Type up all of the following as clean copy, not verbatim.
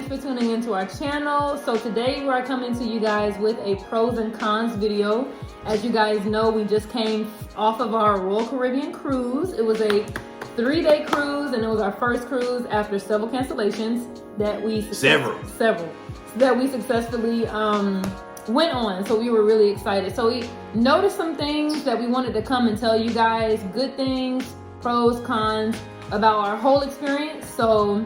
for tuning into our channel. So today we are coming to you guys with a pros and cons video. As you guys know, we just came off of our Royal Caribbean cruise. It was a 3-day cruise, and it was our first cruise after several cancellations that we successfully went on. So we were really excited. So we noticed some things that we wanted to come and tell you guys, good things, pros, cons, about our whole experience. So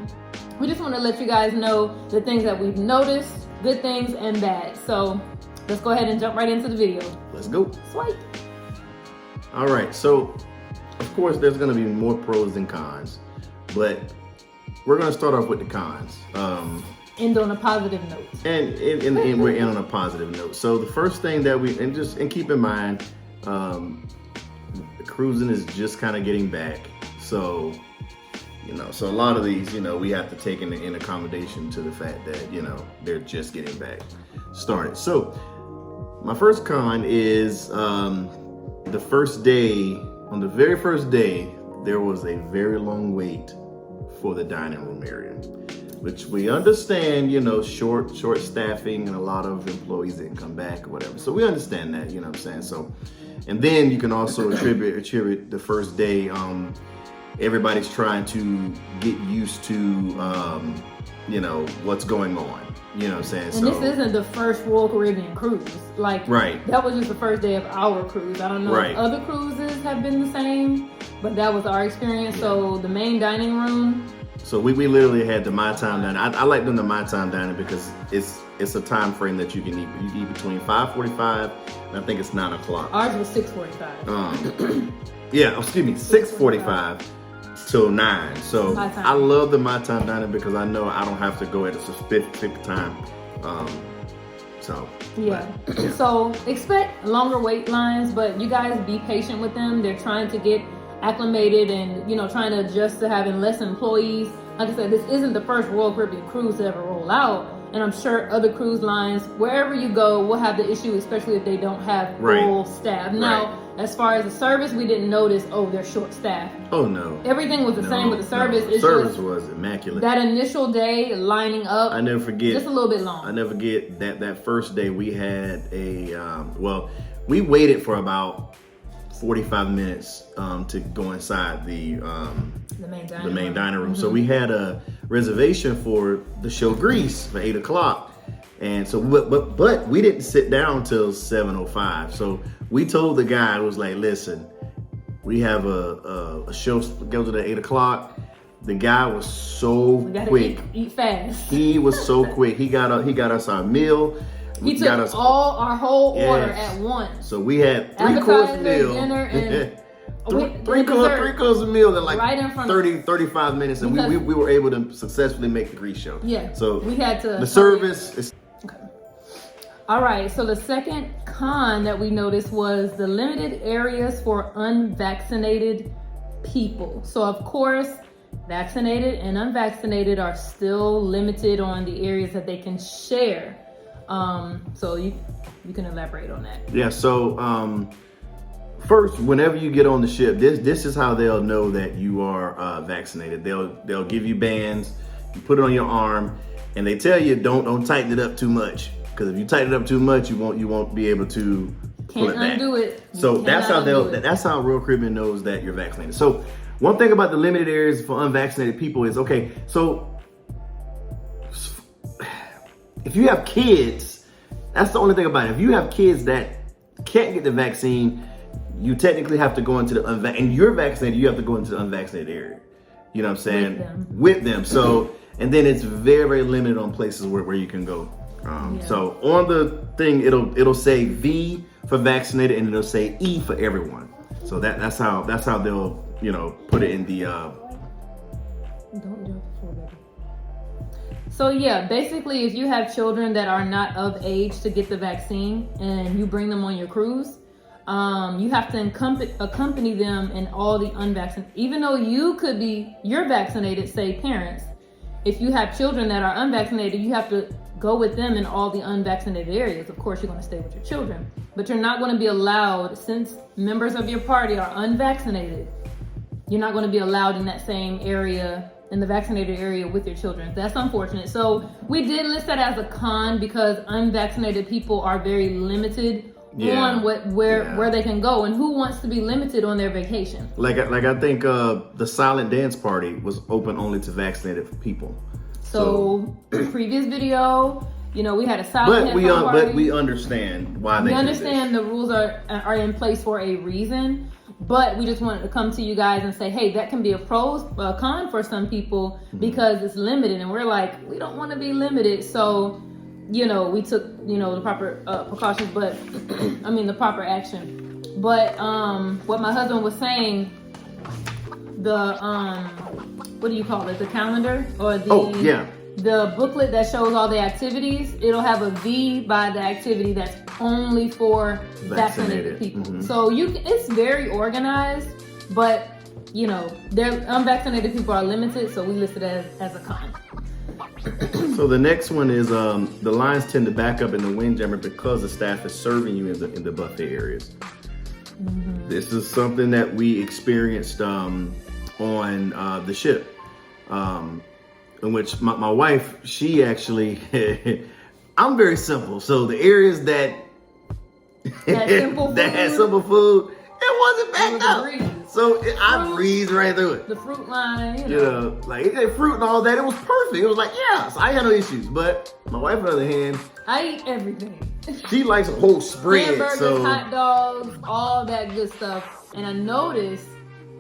we just want to let you guys know the things that we've noticed, good things and bad. So let's go ahead and jump right into the video. Let's go. Swipe. All right, so of course there's going to be more pros than cons, but we're going to start off with the cons. End on a positive note. And we're in on a positive note. So the first thing that and keep in mind, cruising is just kind of getting back. So, so a lot of these, we have to take in accommodation to the fact that, they're just getting back started. So my first con is the first day, on the very first day, there was a very long wait for the dining room area, which we understand, short staffing and a lot of employees didn't come back or whatever. So we understand that, what I'm saying? So, and then you can also attribute the first day, everybody's trying to get used to, what's going on. You know what I'm saying? And this isn't the first Royal Caribbean cruise. Right. That was just the first day of our cruise. I don't know if other cruises have been the same, but that was our experience. Yeah. So the main dining room. So we literally had the my time dining. I like doing the my time dining because it's a time frame that you can eat. You can eat between 5:45 and I think it's 9 o'clock. Ours was 6:45. Yeah, excuse me, 6:45 till 9. So I love the my time dining because I know I don't have to go at a specific time. Yeah. So expect longer wait lines, but you guys be patient with them. They're trying to get acclimated and trying to adjust to having less employees. Like I said, this isn't the first Royal Caribbean cruise to ever roll out, and I'm sure other cruise lines, wherever you go, will have the issue, especially if they don't have full staff. Now, as far as the service, we didn't notice, they're short staffed. Oh no. Everything was the same with the service. The service was immaculate. That initial day lining up, I never forget. Just a little bit long. I never forget that first day we had we waited for about 45 minutes to go inside the main dining room. Mm-hmm. So we had a reservation for the show Grease for 8 o'clock. And so, but we didn't sit down till 7:05. So we told the guy, it was like, listen, we have a show scheduled at 8 o'clock. The guy was so quick. Eat fast. He was so quick. He got us our meal. He took our whole order at once. So we had 3-course meal. Dinner, and three course meal in like right in front 35 minutes, and we were able to successfully make the Grease show. Yeah. So we had to. The service is. Okay. All right. So the second con that we noticed was the limited areas for unvaccinated people. So of course, vaccinated and unvaccinated are still limited on the areas that they can share. So you can elaborate on that. Yeah. So first, whenever you get on the ship, this is how they'll know that you are vaccinated. They'll give you bands, you put it on your arm, and they tell you don't tighten it up too much, because if you tighten it up too much, you won't be able to pull it back. Undo it. So that's how Royal Caribbean knows that you're vaccinated. So one thing about the limited areas for unvaccinated people is so if you have kids, that's the only thing about it. If you have kids that can't get the vaccine, you technically have to go into the and you're vaccinated, you have to go into the unvaccinated area. You know what I'm saying? With them. So, and then it's very, very limited on places where you can go. So on the thing, it'll say V for vaccinated, and it'll say E for everyone. So that's how they'll put it in the. Don't jump before baby. So yeah, basically, if you have children that are not of age to get the vaccine and you bring them on your cruise, you have to accompany them in all the unvaccinated. Even though you're vaccinated, say parents, if you have children that are unvaccinated, you have to go with them in all the unvaccinated areas. Of course, you're going to stay with your children, but you're not going to be allowed, since members of your party are unvaccinated, you're not going to be allowed in that same area in the vaccinated area with your children. That's unfortunate. So we did list that as a con because unvaccinated people are very limited on where they can go, and who wants to be limited on their vacation. Like I think the silent dance party was open only to vaccinated people. So previous video, we had a silent party. But we understand why they. We understand the rules are in place for a reason. But we just wanted to come to you guys and say, hey, that can be a con for some people because it's limited, and we're like, we don't want to be limited, so. We took, the proper precautions, but the proper action. But what my husband was saying, the what do you call it? The calendar or the booklet that shows all the activities. It'll have a V by the activity that's only for vaccinated people. So it's very organized, but unvaccinated people are limited, so we listed it as a con. So the next one is the lines tend to back up in the windjammer because the staff is serving you in the buffet areas. This is something that we experienced on the ship, in which my wife, she actually, I'm very simple. So the areas that had simple food, it wasn't backed up. So I breezed right through it. The fruit line, like it had fruit and all that. It was perfect. It was like, so I had no issues. But my wife, on the other hand, I eat everything. She likes a whole spread. Hamburgers, hot dogs, all that good stuff. And I noticed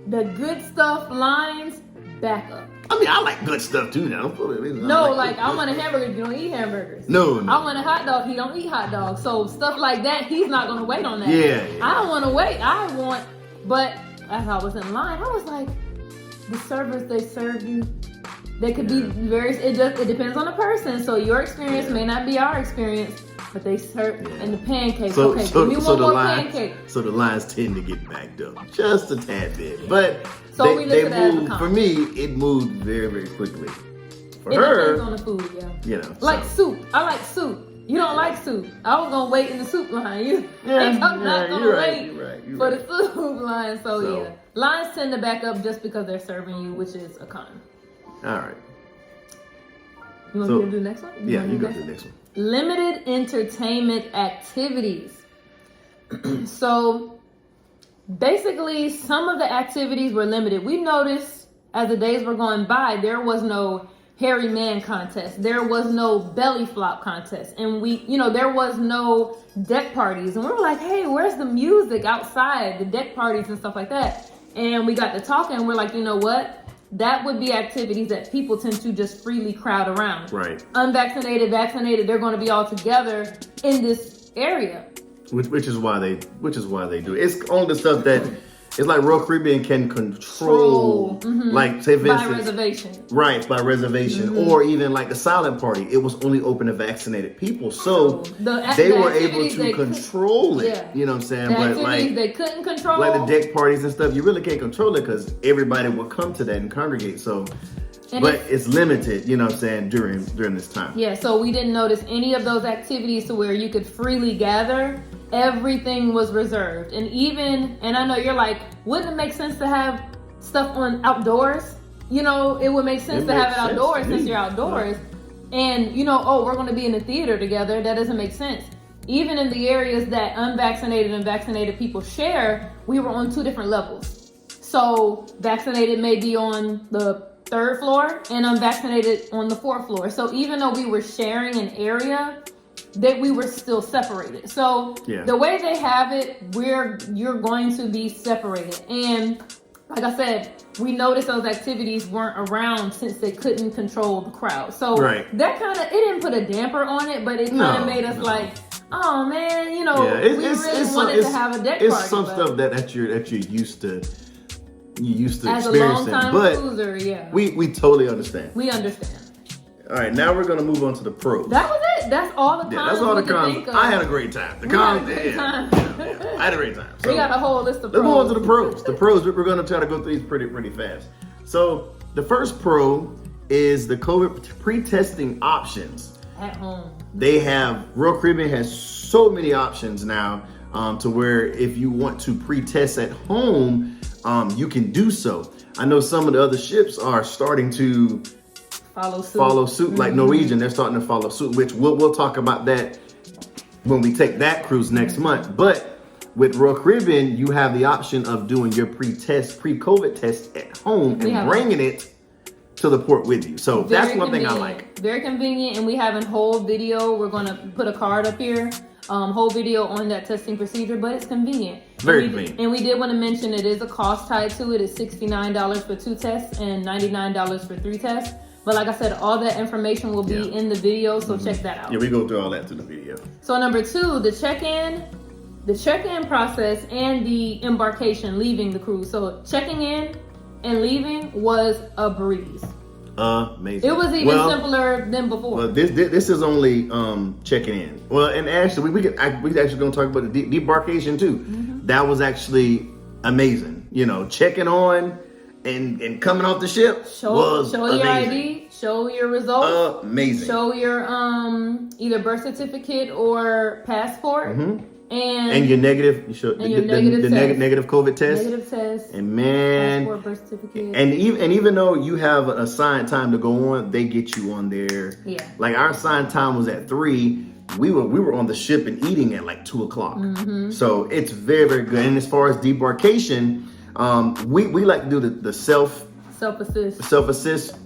the good stuff lines back up. I like good stuff too now. I want a hamburger, you don't eat hamburgers. No. I want a hot dog, he don't eat hot dogs. So stuff like that, he's not gonna wait on that. Yeah. I don't wanna wait. But as I was in line, I was like, the servers, they serve you. They could be various, it depends on the person. So your experience may not be our experience, but they serve, and the pancakes, give me one more pancake. So the lines tend to get backed up just a tad bit. But so they moved, for me, it moved very, very quickly. For her, depends on the food, soup. I like soup. You don't like soup. I was gonna wait in the soup line. I'm not gonna wait for the soup line. So lines tend to back up just because they're serving you, which is a con. All right. You want me to do the next one? You go to the next one. Limited entertainment activities. So basically, some of the activities were limited. We noticed as the days were going by, there was no hairy man contest. There was no belly flop contest. And there was no deck parties. And we were like, hey, where's the music outside, the deck parties and stuff like that? And we got to talking and we're like, you know what? That would be activities that people tend to just freely crowd around. Right. Unvaccinated, vaccinated, they're going to be all together in this area. Which is why they do it. It's all the stuff that it's like Royal Caribbean can control, like say for instance, by reservation. Right, by reservation, or even like the silent party. It was only open to vaccinated people, so they were able to control it. Yeah. You know what I'm saying? But like they couldn't control, like the deck parties and stuff, you really can't control it because everybody will come to that and congregate. So. But it's limited, you know what I'm saying, during this time. Yeah, so we didn't notice any of those activities to where you could freely gather. Everything was reserved. And I know you're like, wouldn't it make sense to have stuff on outdoors? It would make sense to have it outdoors since you're outdoors. And, we're going to be in the theater together. That doesn't make sense. Even in the areas that unvaccinated and vaccinated people share, we were on 2 different levels. So vaccinated may be on the 3rd floor and unvaccinated on the 4th floor. So even though we were sharing an area, that we were still separated. So the way they have it, you're going to be separated. And like I said, we noticed those activities weren't around since they couldn't control the crowd. So that it didn't put a damper on it, but it kind of made us like, oh man, we really wanted to have a deck party. It's some stuff that you're used to. You used to as experiencing, a long-time but cruiser, we totally understand. We understand. All right, now we're gonna move on to the pros. That was it. That's all the cons. That's all the cons. I had a great time. The cons, I had a great time. So, we got a whole list of pros. Let's move on to the pros. The pros, we're gonna try to go through these pretty fast. So the first pro is the COVID pre-testing options at home. Royal Caribbean has so many options now to where if you want to pre-test at home, you can do so. I know some of the other ships are starting to follow suit. like Norwegian. They're starting to follow suit, which we'll talk about that when we take that cruise next month. But with Royal Caribbean, you have the option of doing your pre-COVID test at home and bringing it to the port with you. So that's one thing I like. Very convenient, and we have a whole video. We're going to put a card up here. Whole video on that testing procedure, but it's convenient. Very convenient. And we did want to mention it is a cost tied to it. It's $69 for 2 tests and $99 for 3 tests. But like I said, all that information will be in the video, so check that out. Yeah, we go through all that through the video. So number 2, the check-in process and the embarkation, leaving the cruise. So checking in and leaving was a breeze. Amazing. It was even simpler than before. Well, this is only checking in. Well, and actually, we actually going to talk about the debarkation too. That was actually amazing. You know, checking on and coming off the ship was show amazing. Your ID, show your results. Amazing. Show your either birth certificate or passport. And your negative, you show the negative COVID test. Negative test. And man, passport, birth certificate. And even though you have an assigned time to go on, they get you on there. Yeah. Like our assigned time was at 3. We were on the ship and eating at like 2 o'clock. So it's very, very good. And as far as debarkation, we like to do the self-assist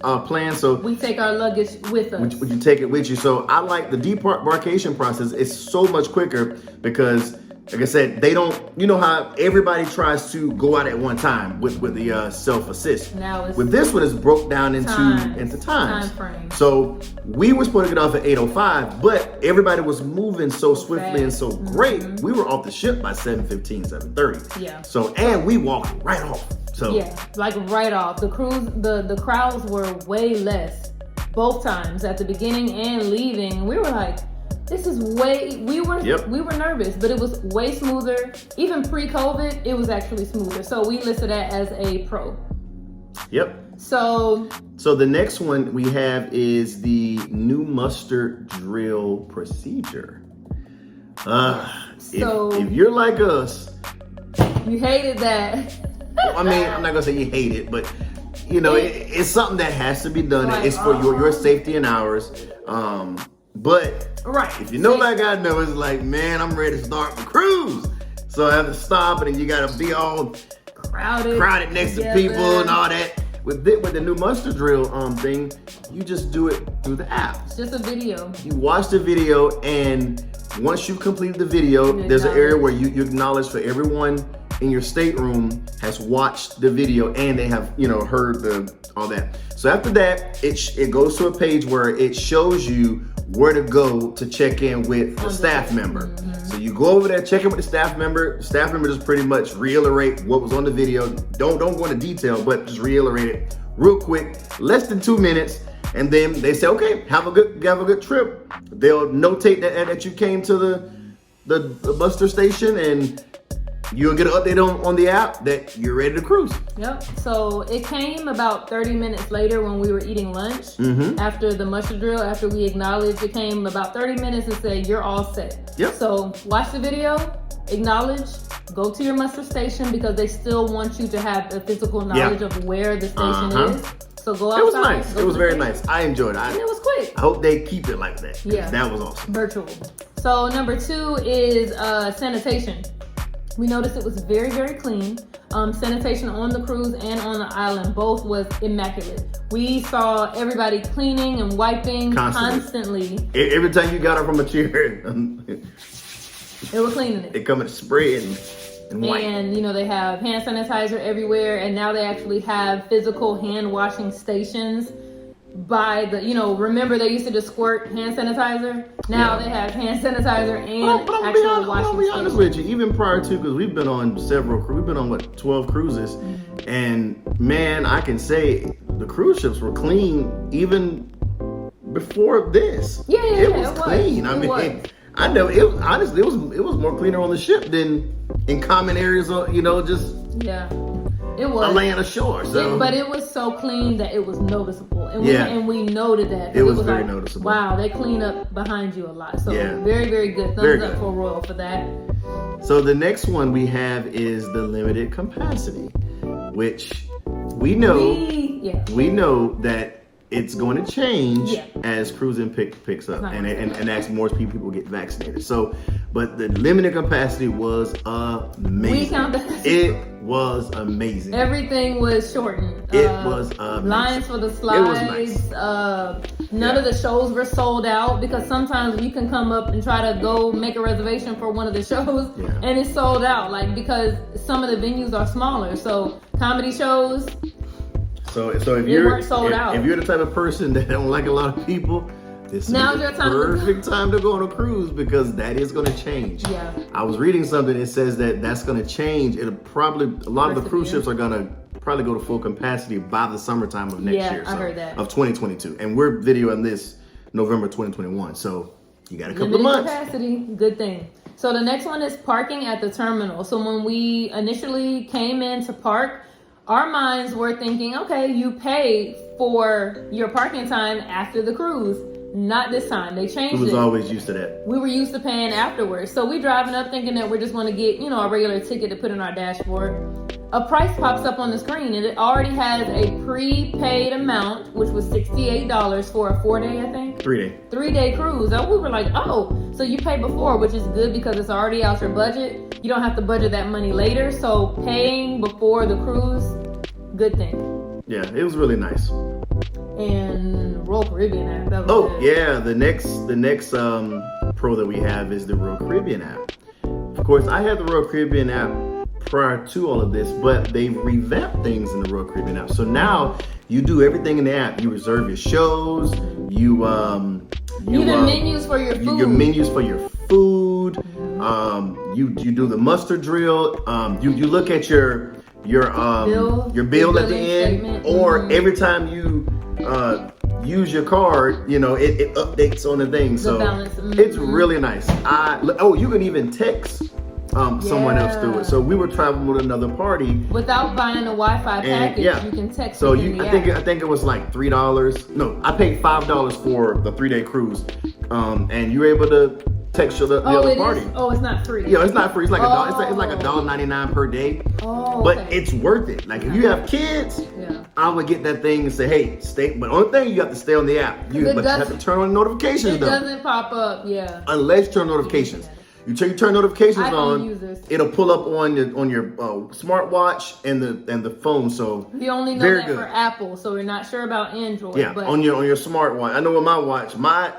plan. So we take our luggage with us. Would you take it with you? So I like the debarkation process. It's so much quicker because, like I said, they don't. You know how everybody tries to go out at one time with the self-assist. Now it's with this one, it's broke down into times. Time frame. So we were supposed to get off at 8:05, but everybody was moving so swiftly and so great. We were off the ship by 7:15, 7:30. Yeah. So and we walked right off. So yeah, like right off. The cruise, the crowds were way less both times, at the beginning and leaving. We were like, this is we were nervous, but it was way smoother. Even pre-COVID, it was actually smoother. So we listed that as a pro. Yep. So the next one we have is the new muster drill procedure. If you're like us, you hated that. I mean, I'm not gonna say you hate it, but you know, it's something that has to be done. It's for your safety and ours. But if you know like I know, it's like, man, I'm ready to start the cruise. So I have to stop, and then you gotta be all crowded next to people and all that. With the new muster drill thing, you just do it through the app. It's just a video. You watch the video, and once you've completed the video, there's an area where you acknowledge for everyone in your stateroom has watched the video and they have, heard all that. So after that, it goes to a page where it shows you where to go to check in with the staff member. So you go over there, check in with the staff member. The staff member just pretty much reiterate what was on the video. Don't go into detail, but just reiterate it real quick, less than 2 minutes. And then they say, okay, have a good trip. They'll notate that you came to the muster station, and you'll get an update on the app that you're ready to cruise. Yep. So it came about 30 minutes later when we were eating lunch. After the muster drill, after we acknowledged, it came about 30 minutes and said, you're all set. Yep. So watch the video, acknowledge, go to your muster station, because they still want you to have the physical knowledge of where the station is. So go outside. It was nice. It was very nice. I enjoyed it. And it was quick. I hope they keep it like that. Yeah. That was awesome. Virtual. So number 2 is sanitation. We noticed it was very, very clean. Sanitation on the cruise and on the island, both was immaculate. We saw everybody cleaning and wiping constantly. Every time you got up from a chair, they were cleaning it. They come and spray and wipe. And, they have hand sanitizer everywhere. And now they actually have physical hand washing stations by the, remember they used to just squirt hand sanitizer? Now they have hand sanitizer and actual washing I'll be honest with you, even prior to, because we've been on 12 cruises, and man, I can say the cruise ships were clean even before this. It was clean. I know it was, honestly, it was more cleaner on the ship than in common areas, It was laying ashore. So. But it was so clean that it was noticeable. And we noted that. It was very noticeable. Wow, they clean up behind you a lot. So very, very good. Thumbs up for Royal for that. So the next one we have is the limited capacity. which we know that it's going to change as cruising picks up and as more people get vaccinated. So, but the limited capacity was amazing. We counted. It was amazing. Everything was shortened. It was amazing. Lines for the slides. It was nice. None of the shows were sold out, because sometimes you can come up and try to go make a reservation for one of the shows and it's sold out. Like, because some of the venues are smaller. So comedy shows. So if you're the type of person that don't like a lot of people, this is the perfect time to go on a cruise, because that is going to change. Yeah. I was reading something that says that's going to change. A lot of the cruise ships are going to probably go to full capacity by the summertime of next year. I heard that. Of 2022. And we're videoing this November 2021. So you got a couple of months. Capacity, good thing. So the next one is parking at the terminal. So when we initially came in to park, our minds were thinking, okay, you pay for your parking time after the cruise. Not this time. They changed it. We was always used to that. We were used to paying afterwards. So we driving up thinking that we're just going to get, a regular ticket to put in our dashboard. A price pops up on the screen, and it already has a prepaid amount, which was $68 for a 4-day, I think? 3-day. 3-day cruise. And we were like, oh, so you paid before, which is good because it's already out your budget. You don't have to budget that money later. So paying before the cruise, good thing. Yeah, it was really nice. And Royal Caribbean app. That was good. Yeah, the next pro that we have is the Royal Caribbean app. Of course, I had the Royal Caribbean app prior to all of this, but they've revamped things in the Royal Caribbean app. So now you do everything in the app. You reserve your shows. Even menus for your food. Your menus for your food. You do the muster drill. You look at your bill at the end, statement. or every time you use your card, it updates on the thing. So it's really nice. You can even text someone else through it. So we were traveling with another party without buying a Wi-Fi package. You can text. So I think it was like $3. No, I paid $5 for the 3-day cruise, and you were able to text the other party. It's not free. Yeah, it's not free. It's like it's like $1.99 per day. But it's worth it. Like if you have kids, I would get that thing and say, hey, stay. But only thing, you have to stay on the app. But you have to turn on notifications. It doesn't pop up. Yeah. Unless you turn notifications. You turn notifications on. Users. It'll pull up on your smartwatch and the phone. So you only know that for Apple, so we're not sure about Android. Yeah, but on your smartwatch. I know with my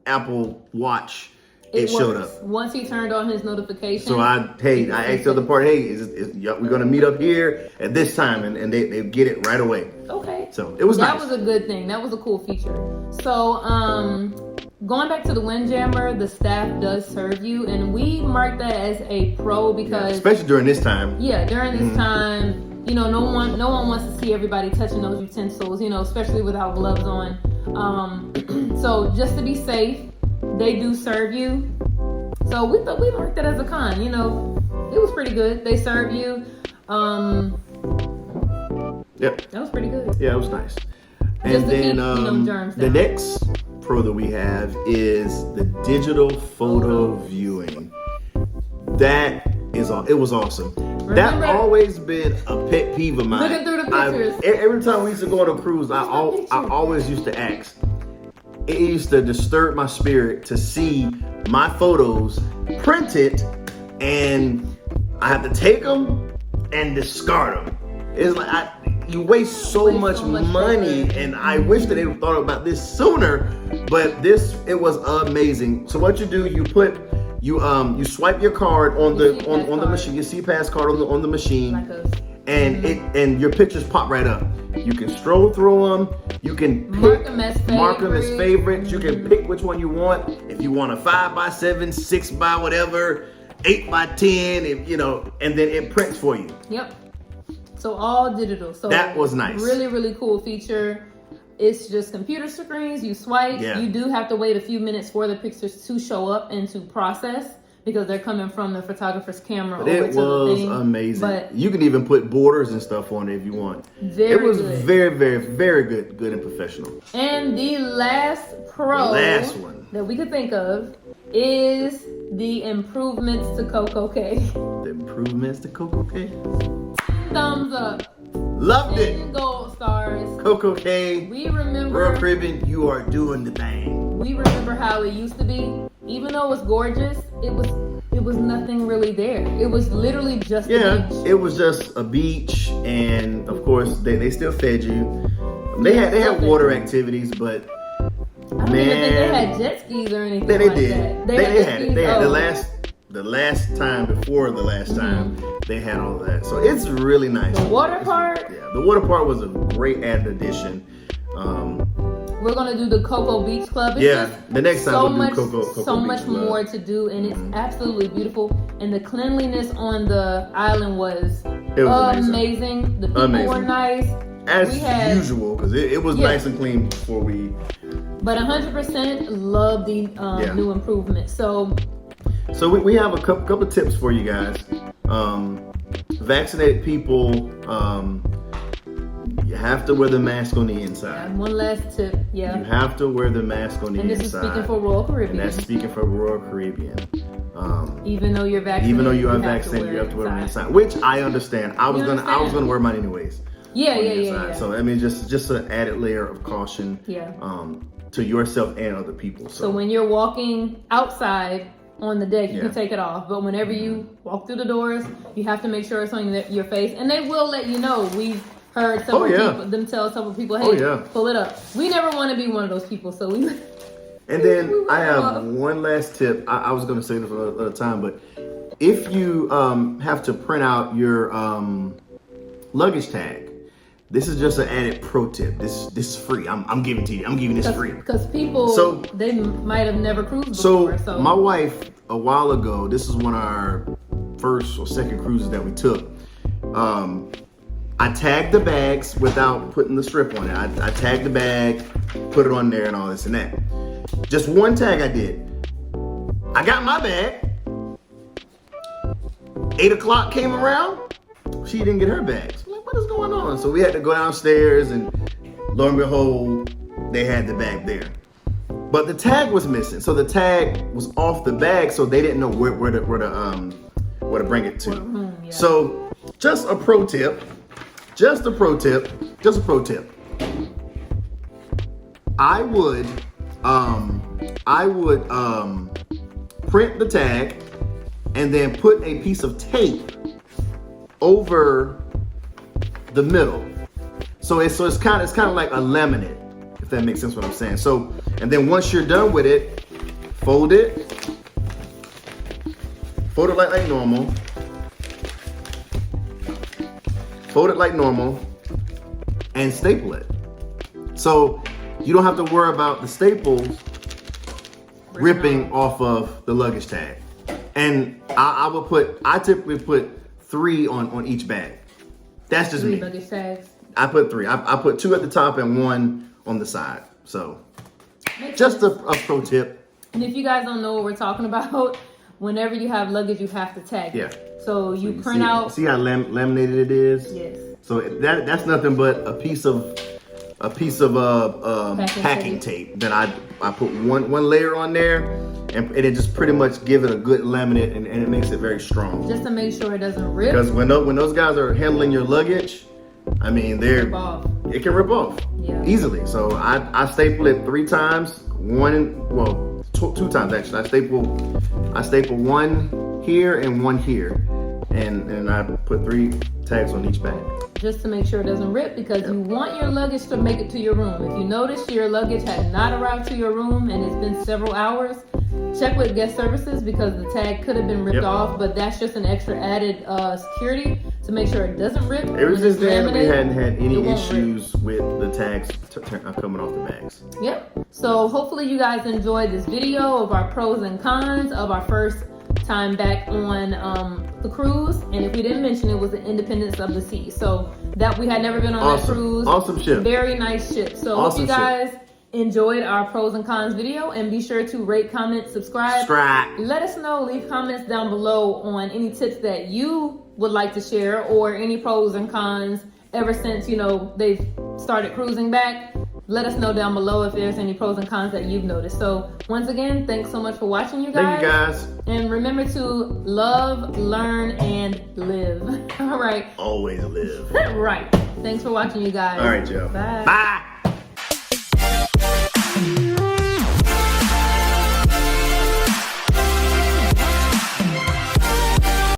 Apple Watch. It showed up once he turned on his notification. So I asked the other party, hey, we're gonna meet up here at this time, and they get it right away. Okay. So it was nice. That was a good thing. That was a cool feature. So going back to the Windjammer, the staff does serve you, and we mark that as a pro because especially during this time. Yeah, during this time, no one wants to see everybody touching those utensils, especially without gloves on. So just to be safe, they do serve you. So we marked that as a con. It was pretty good. They serve you. Yep. That was pretty good. Yeah, it was nice. And then germs the next pro that we have is the digital photo viewing. It was awesome. That always been a pet peeve of mine. Looking through the pictures. Every time we used to go on a cruise, I always used to ask. It used to disturb my spirit to see my photos printed, and I have to take them and discard them. It's like you waste so much money, and I wish that they would thought about this sooner. But it was amazing. So what you do, you swipe your card on the machine, your CPass card on the machine, and your pictures pop right up. You can stroll through them. You can mark them as favorites. You can pick which one you want. If you want a 5x7, 6x whatever, 8x10, and then it prints for you. Yep. So all digital. So that was nice. Really, really cool feature. It's just computer screens. You swipe. Yeah. You do have to wait a few minutes for the pictures to show up and to process, because they're coming from the photographer's camera. But it was amazing. But you can even put borders and stuff on it if you want. It was very, very, very good and professional. And the last one that we could think of is the improvements to CocoCay. The improvements to CocoCay? Thumbs up. Loved it. 10 gold stars. CocoCay, We remember. Royal Caribbean, you are doing the thing. We remember how it used to be. Even though it was gorgeous, it was nothing really there. It was literally just a beach. It was just a beach, and of course they still fed you. They had water activities, but I don't even think they had jet skis or anything. They like did. That. They had the last time before the last time they had all of that. So it's really nice. The water park. Yeah, the water park was a great added addition. We're gonna do the Coco Beach Club. It's just the next time so we'll much, do Coco so Beach much Club. more to do, and it's absolutely beautiful. And the cleanliness on the island was amazing. The people were nice. As usual, because it was nice and clean before we. But 100% love the new improvements. So we have a couple tips for you guys. Vaccinated people, you have to wear the mask on the inside. One last tip, you have to wear the mask on the inside. And this is speaking for Royal Caribbean. And that's speaking for Royal Caribbean. Even though you're vaccinated, even though you are vaccinated, you have to wear it on the inside. Which I understand. I was gonna wear mine anyways. Yeah. So I mean, just an added layer of caution. To yourself and other people. So when you're walking outside on the deck, you can take it off. But whenever you walk through the doors, you have to make sure it's on your face. And they will let you know. We've heard several people, hey, pull it up. We never want to be one of those people. So we. And then I have one last tip. I was going to say this another time, but if you have to print out your luggage tag, this is just an added pro tip. This is free. I'm giving to you. I'm giving this free. Because people, they might have never cruised before. So my wife, a while ago, this is one of our first or second cruises that we took. I tagged the bags without putting the strip on it. I tagged the bag, put it on there and all this and that. Just one tag I did. I got my bag. 8 o'clock came around. She didn't get her bags. I'm like, what is going on? So we had to go downstairs, and lo and behold, they had the bag there. But the tag was missing. So the tag was off the bag, so they didn't know where to bring it to. So just a pro tip. I would print the tag and then put a piece of tape over the middle. So it's kind of like a laminate, if that makes sense what I'm saying. So, and then once you're done with it, fold it like normal. Fold it like normal and staple it. So you don't have to worry about the staples ripping off of the luggage tag. And I typically put 3 on each bag. That's just 3 me. luggage tags. I put 3. I put 2 at the top and 1 on the side. So just a pro tip. And if you guys don't know what we're talking about, whenever you have luggage, you have to tag it. So you print out. See how laminated it is? Yes. So that's nothing but a piece of packing tape that I put one layer on there, and it just pretty much give it a good laminate, and it makes it very strong. Just to make sure it doesn't rip. Because when those guys are handling your luggage, I mean, it can rip off easily. So I staple it 3 times. 2 times actually. I staple 1 here and 1 here, and I put 3 tags on each bag. Just to make sure it doesn't rip, because you want your luggage to make it to your room. If you notice your luggage had not arrived to your room and it's been several hours, check with guest services, because the tag could have been ripped off, but that's just an extra added security to make sure it doesn't rip. Ever since then, we hadn't had any issues with the tags coming off the bags. Yep. So hopefully you guys enjoyed this video of our pros and cons of our first time back on the cruise. And if we didn't mention, it was the Independence of the Sea. So that we had never been on that cruise. Awesome ship. Very nice ship. So hope you guys enjoyed our pros and cons video, and be sure to rate, comment, subscribe. Let us know, leave comments down below on any tips that you would like to share, or any pros and cons ever since they've started cruising back. let us know down below if there's any pros and cons that you've noticed. So once again, thanks so much for watching, you guys. Thank you, guys. And remember to love, learn, and live. All right. Always live. Right. Thanks for watching, you guys. All right, Joe. Bye. Bye.